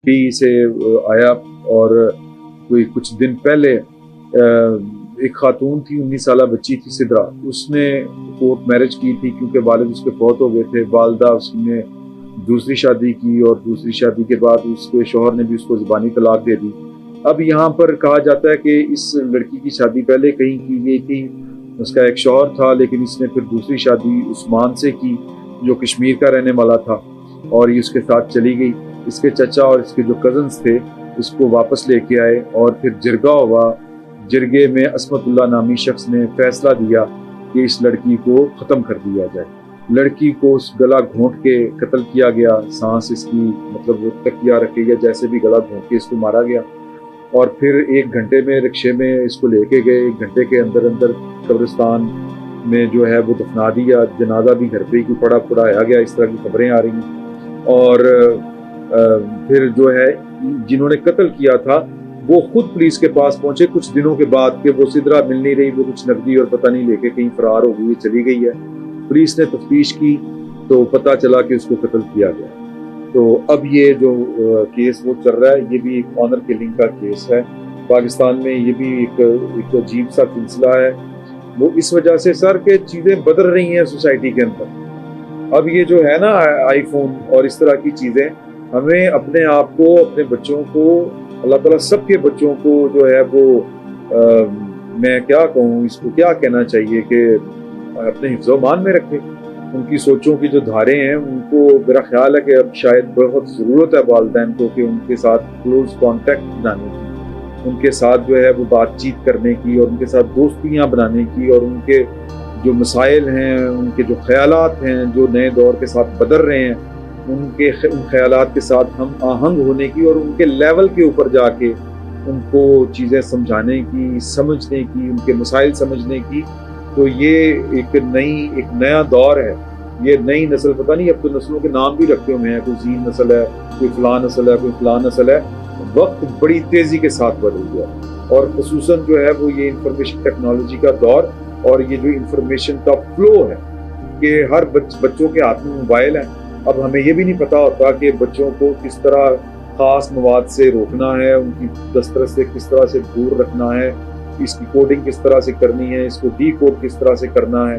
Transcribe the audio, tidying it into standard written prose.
P से आया और कोई कुछ दिन पहले एक खातून थी, 19 साल बच्ची थी सिद्रा, उसने कोर्ट मैरिज की थी क्योंकि वालिद उसके फौत हो गए थे। वालदा उसने दूसरी शादी की और दूसरी शादी के बाद उसके शौहर ने भी उसको ज़बानी तलाक दे दी। अब यहाँ पर कहा जाता है कि इस लड़की की शादी पहले कहीं की गई थी, उसका एक शौहर था, लेकिन इसने फिर दूसरी शादी उस्मान से की जो कश्मीर का रहने वाला था और ये उसके साथ चली गई। इसके चचा और इसके जो कज़न्स थे इसको वापस लेके आए और फिर जिरगा हुआ। जिरगे में असमतुल्ला नामी शख्स ने फैसला दिया कि इस लड़की को ख़त्म कर दिया जाए। लड़की को उस गला घोंट के कत्ल किया गया, सांस इसकी मतलब वो तकिया रखे गया, जैसे भी गला घोंट के इसको मारा गया और फिर 1 घंटे में रिक्शे में इसको लेके गए। 1 घंटे के अंदर अंदर कब्रिस्तान में जो है वो दफना दिया। जनाजा भी घर पे ही पढ़ाया गया, इस तरह की खबरें आ रही हैं। और फिर जो है जिन्होंने कत्ल किया था वो खुद पुलिस के पास पहुंचे कुछ दिनों के बाद कि वो सिद्रा मिल नहीं रही, वो कुछ नकदी और पता नहीं लेके कहीं फरार हो गई, चली गई है। पुलिस ने तफ्तीश की तो पता चला कि उसको कत्ल किया गया। तो अब ये जो केस वो चल रहा है, ये भी एक ऑनर किलिंग का केस है पाकिस्तान में। ये भी एक अजीब सा सिलसिला है। वो इस वजह से सर के चीज़ें बदल रही हैं सोसाइटी के अंदर। अब ये जो है ना आईफोन और इस तरह की चीज़ें, हमें अपने आप को, अपने बच्चों को, अल्लाह ताला सबके बच्चों को जो है वो मैं क्या कहूँ, इसको क्या कहना चाहिए कि अपने हिफ्ज़-ओ-मान में रखें। उनकी सोचों की जो धारें हैं उनको मेरा ख्याल है कि अब शायद बहुत ज़रूरत है वालिदैन को कि उनके साथ क्लोज कांटेक्ट बनाने की, उनके साथ जो है वो बातचीत करने की और उनके साथ दोस्तियाँ बनाने की और उनके जो मसाइल हैं, उनके जो ख़यालात हैं जो नए दौर के साथ बदल रहे हैं, उन ख़यालात के साथ हम आहंग होने की और उनके लेवल के ऊपर जाके उनको चीज़ें समझाने की, समझने की, उनके मसाइल समझने की। तो ये एक नया दौर है। ये नई नस्ल, पता नहीं अब तो नस्लों के नाम भी रखे हुए हैं, कोई जीन नस्ल है, कोई फलां नस्ल है, कोई फलां नस्ल है। वक्त बड़ी तेज़ी के साथ बदल गया और खुसूसन जो है वो ये इंफॉर्मेशन टेक्नोलॉजी का दौर और ये जो इंफॉर्मेशन का फ्लो है कि हर बच्चों के हाथ में मोबाइल है। अब हमें ये भी नहीं पता होता कि बच्चों को किस तरह ख़ास मवाद से रोकना है, उनकी दस्तरस से किस तरह से दूर रखना है, इसकी कोडिंग किस तरह से करनी है, इसको डी कोड किस तरह से करना है।